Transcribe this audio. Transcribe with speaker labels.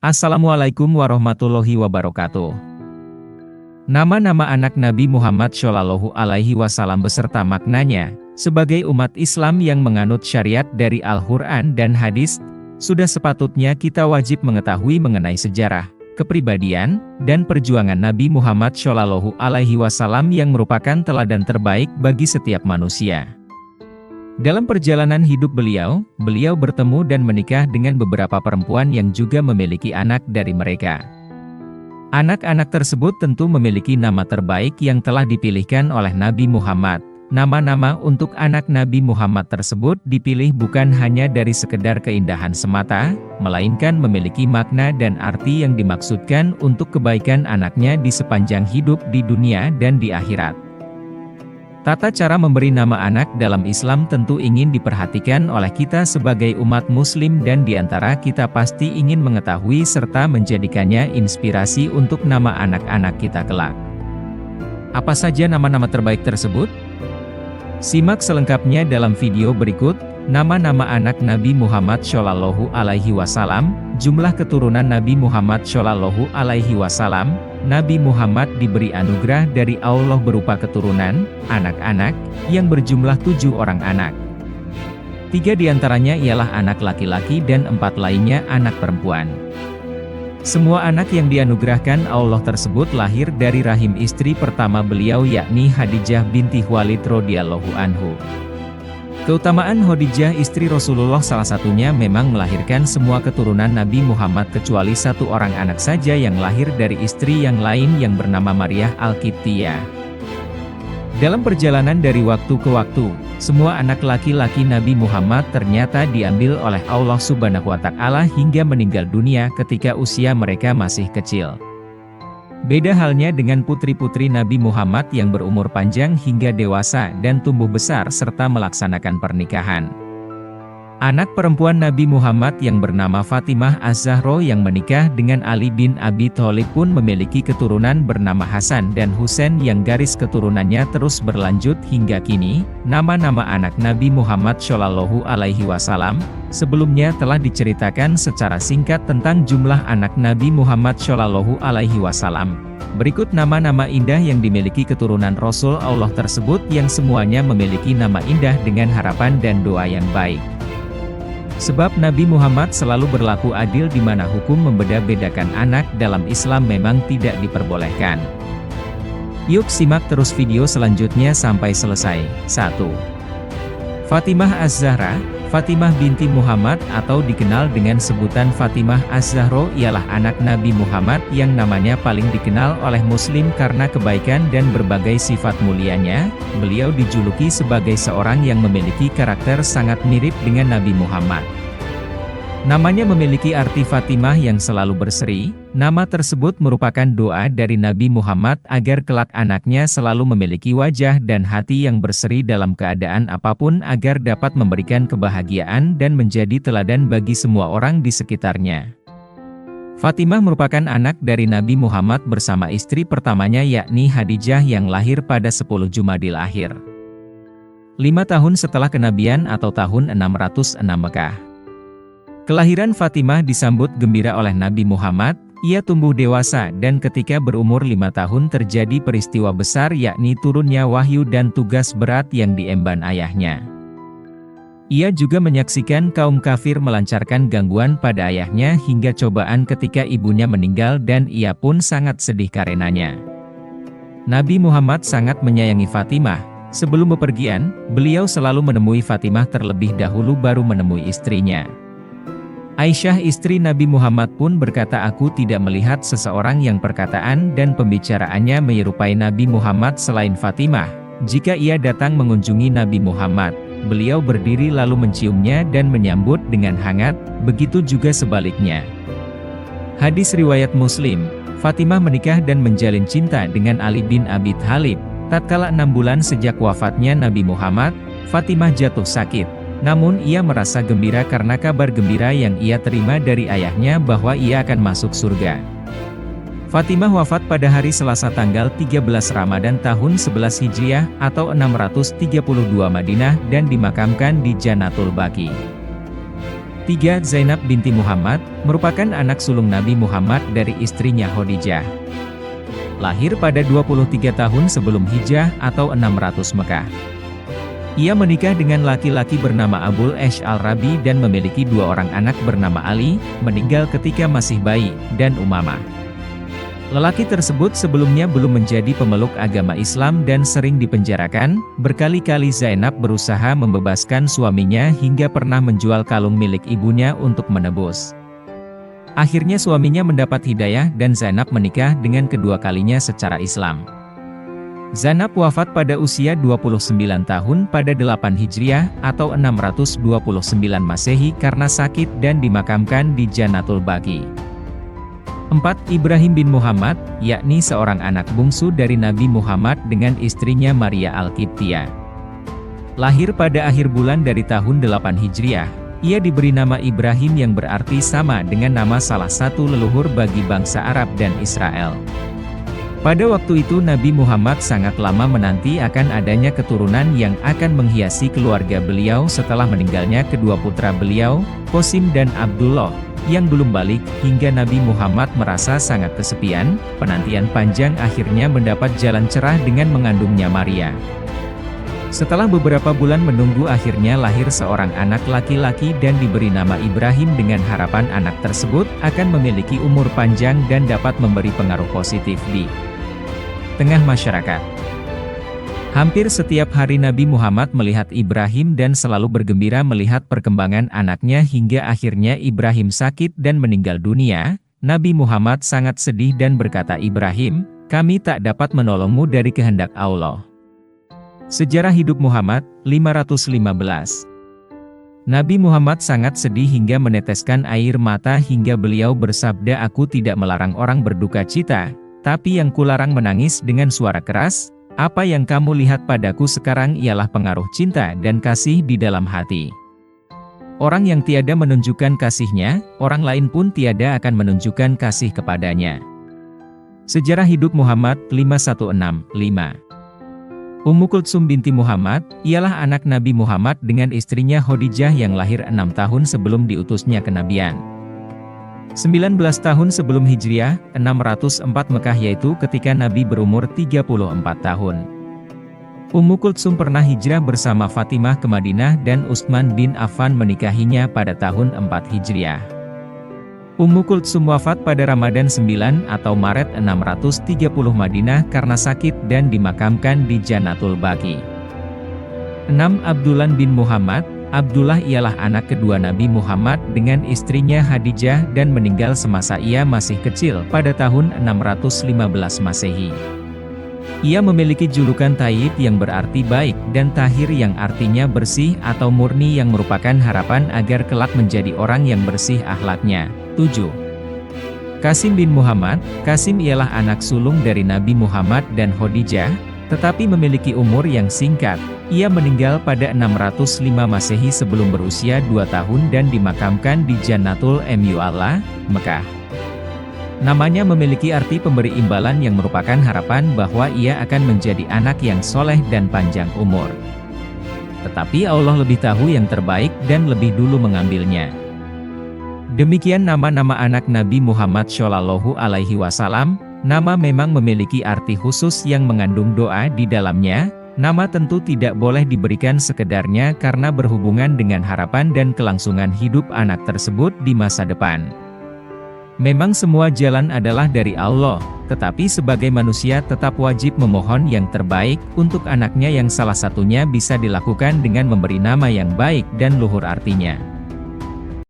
Speaker 1: Assalamualaikum warahmatullahi wabarakatuh. Nama-nama anak Nabi Muhammad Shallallahu Alaihi Wasallam beserta maknanya, sebagai umat Islam yang menganut syariat dari Al-Quran dan hadis, sudah sepatutnya kita wajib mengetahui mengenai sejarah, kepribadian, dan perjuangan Nabi Muhammad Shallallahu Alaihi Wasallam yang merupakan teladan terbaik bagi setiap manusia. Dalam perjalanan hidup beliau bertemu dan menikah dengan beberapa perempuan yang juga memiliki anak dari mereka. Anak-anak tersebut tentu memiliki nama terbaik yang telah dipilihkan oleh Nabi Muhammad. Nama-nama untuk anak Nabi Muhammad tersebut dipilih bukan hanya dari sekedar keindahan semata, melainkan memiliki makna dan arti yang dimaksudkan untuk kebaikan anaknya di sepanjang hidup di dunia dan di akhirat. Tata cara memberi nama anak dalam Islam tentu ingin diperhatikan oleh kita sebagai umat muslim dan diantara kita pasti ingin mengetahui serta menjadikannya inspirasi untuk nama anak-anak kita kelak. Apa saja nama-nama terbaik tersebut? Simak selengkapnya dalam video berikut. Nama-nama anak Nabi Muhammad Shallallahu Alaihi Wasallam. Jumlah keturunan Nabi Muhammad Shallallahu Alaihi Wasallam. Nabi Muhammad diberi anugerah dari Allah berupa keturunan, anak-anak, yang berjumlah 7 orang anak. 3 diantaranya ialah anak laki-laki dan 4 lainnya anak perempuan. Semua anak yang dianugerahkan Allah tersebut lahir dari rahim istri pertama beliau yakni Khadijah binti Khuwailid radhiyallahu anhu. Keutamaan Khadijah istri Rasulullah salah satunya memang melahirkan semua keturunan Nabi Muhammad kecuali 1 orang anak saja yang lahir dari istri yang lain yang bernama Maryah Al-Qibtiyah. Dalam perjalanan dari waktu ke waktu, semua anak laki-laki Nabi Muhammad ternyata diambil oleh Allah Subhanahu wa Ta'ala hingga meninggal dunia ketika usia mereka masih kecil. Beda halnya dengan putri-putri Nabi Muhammad yang berumur panjang hingga dewasa dan tumbuh besar serta melaksanakan pernikahan. Anak perempuan Nabi Muhammad yang bernama Fatimah Az-Zahra yang menikah dengan Ali bin Abi Thalib pun memiliki keturunan bernama Hasan dan Husain yang garis keturunannya terus berlanjut hingga kini. Nama-nama anak Nabi Muhammad Shallallahu Alaihi Wasallam sebelumnya telah diceritakan secara singkat tentang jumlah anak Nabi Muhammad Shallallahu Alaihi Wasallam. Berikut nama-nama indah yang dimiliki keturunan Rasul Allah tersebut yang semuanya memiliki nama indah dengan harapan dan doa yang baik. Sebab Nabi Muhammad selalu berlaku adil di mana hukum membeda-bedakan anak dalam Islam memang tidak diperbolehkan. Yuk simak terus video selanjutnya sampai selesai. 1. Fatimah Az-Zahra. Fatimah binti Muhammad atau dikenal dengan sebutan Fatimah Az-Zahra ialah anak Nabi Muhammad yang namanya paling dikenal oleh muslim karena kebaikan dan berbagai sifat mulianya. Beliau dijuluki sebagai seorang yang memiliki karakter sangat mirip dengan Nabi Muhammad. Namanya memiliki arti Fatimah yang selalu berseri. Nama tersebut merupakan doa dari Nabi Muhammad agar kelak anaknya selalu memiliki wajah dan hati yang berseri dalam keadaan apapun agar dapat memberikan kebahagiaan dan menjadi teladan bagi semua orang di sekitarnya. Fatimah merupakan anak dari Nabi Muhammad bersama istri pertamanya yakni Khadijah yang lahir pada 10 Jumadil Akhir. 5 tahun setelah kenabian atau tahun 606 Mekah. Kelahiran Fatimah disambut gembira oleh Nabi Muhammad. Ia tumbuh dewasa dan ketika berumur 5 tahun terjadi peristiwa besar yakni turunnya wahyu dan tugas berat yang diemban ayahnya. Ia juga menyaksikan kaum kafir melancarkan gangguan pada ayahnya hingga cobaan ketika ibunya meninggal dan ia pun sangat sedih karenanya. Nabi Muhammad sangat menyayangi Fatimah. Sebelum bepergian, beliau selalu menemui Fatimah terlebih dahulu baru menemui istrinya. Aisyah istri Nabi Muhammad pun berkata, aku tidak melihat seseorang yang perkataan dan pembicaraannya menyerupai Nabi Muhammad selain Fatimah. Jika ia datang mengunjungi Nabi Muhammad, beliau berdiri lalu menciumnya dan menyambut dengan hangat, begitu juga sebaliknya. Hadis riwayat Muslim, Fatimah menikah dan menjalin cinta dengan Ali bin Abi Thalib. Tatkala 6 bulan sejak wafatnya Nabi Muhammad, Fatimah jatuh sakit. Namun ia merasa gembira karena kabar gembira yang ia terima dari ayahnya bahwa ia akan masuk surga. Fatimah wafat pada hari Selasa tanggal 13 Ramadan tahun 11 Hijriah atau 632 Madinah dan dimakamkan di Jannatul Baqi. 3. Zainab binti Muhammad, merupakan anak sulung Nabi Muhammad dari istrinya Khadijah. Lahir pada 23 tahun sebelum Hijrah atau 600 Mekah. Ia menikah dengan laki-laki bernama Abul Ash al-Rabi dan memiliki 2 orang anak bernama Ali, meninggal ketika masih bayi, dan Umamah. Lelaki tersebut sebelumnya belum menjadi pemeluk agama Islam dan sering dipenjarakan. Berkali-kali Zainab berusaha membebaskan suaminya hingga pernah menjual kalung milik ibunya untuk menebus. Akhirnya suaminya mendapat hidayah dan Zainab menikah dengan kedua kalinya secara Islam. Zainab wafat pada usia 29 tahun pada 8 Hijriah atau 629 Masehi karena sakit dan dimakamkan di Jannatul Baqi. 4. Ibrahim bin Muhammad, yakni seorang anak bungsu dari Nabi Muhammad dengan istrinya Maria Al-Qibtiyah. Lahir pada akhir bulan dari tahun 8 Hijriah, ia diberi nama Ibrahim yang berarti sama dengan nama salah satu leluhur bagi bangsa Arab dan Israel. Pada waktu itu Nabi Muhammad sangat lama menanti akan adanya keturunan yang akan menghiasi keluarga beliau setelah meninggalnya kedua putra beliau, Qasim dan Abdullah, yang belum balik, hingga Nabi Muhammad merasa sangat kesepian. Penantian panjang akhirnya mendapat jalan cerah dengan mengandungnya Maria. Setelah beberapa bulan menunggu akhirnya lahir seorang anak laki-laki dan diberi nama Ibrahim dengan harapan anak tersebut akan memiliki umur panjang dan dapat memberi pengaruh positif di tengah masyarakat. Hampir setiap hari Nabi Muhammad melihat Ibrahim dan selalu bergembira melihat perkembangan anaknya hingga akhirnya Ibrahim sakit dan meninggal dunia. Nabi Muhammad sangat sedih dan berkata, "Ibrahim, kami tak dapat menolongmu dari kehendak Allah." Sejarah hidup Muhammad, 515. Nabi Muhammad sangat sedih hingga meneteskan air mata hingga beliau bersabda, "Aku tidak melarang orang berduka cita, tapi yang kularang menangis dengan suara keras. Apa yang kamu lihat padaku sekarang ialah pengaruh cinta dan kasih di dalam hati. Orang yang tiada menunjukkan kasihnya, orang lain pun tiada akan menunjukkan kasih kepadanya." Sejarah hidup Muhammad, 516-5. Ummu Kultsum binti Muhammad, ialah anak Nabi Muhammad dengan istrinya Khadijah yang lahir 6 tahun sebelum diutusnya kenabian. 19 tahun sebelum Hijriah, 604 Mekah, yaitu ketika Nabi berumur 34 tahun. Ummu Kultsum pernah hijrah bersama Fatimah ke Madinah dan Utsman bin Affan menikahinya pada tahun 4 Hijriah. Ummu Kultsum wafat pada Ramadan 9 atau Maret 630 Madinah karena sakit dan dimakamkan di Jannatul Baqi. 6. Abdullah bin Muhammad. Abdullah ialah anak kedua Nabi Muhammad dengan istrinya Khadijah dan meninggal semasa ia masih kecil pada tahun 615 Masehi. Ia memiliki julukan Thayyib yang berarti baik dan Tahir yang artinya bersih atau murni yang merupakan harapan agar kelak menjadi orang yang bersih akhlaknya. 7. Qasim bin Muhammad. Qasim ialah anak sulung dari Nabi Muhammad dan Khadijah, tetapi memiliki umur yang singkat. Ia meninggal pada 605 Masehi sebelum berusia 2 tahun dan dimakamkan di Jannatul Mu'alla, Mekah. Namanya memiliki arti pemberi imbalan yang merupakan harapan bahwa ia akan menjadi anak yang soleh dan panjang umur. Tetapi Allah lebih tahu yang terbaik dan lebih dulu mengambilnya. Demikian nama-nama anak Nabi Muhammad Shallallahu Alaihi Wasallam. Nama memang memiliki arti khusus yang mengandung doa di dalamnya. Nama tentu tidak boleh diberikan sekedarnya karena berhubungan dengan harapan dan kelangsungan hidup anak tersebut di masa depan. Memang semua jalan adalah dari Allah, tetapi sebagai manusia tetap wajib memohon yang terbaik untuk anaknya yang salah satunya bisa dilakukan dengan memberi nama yang baik dan luhur artinya.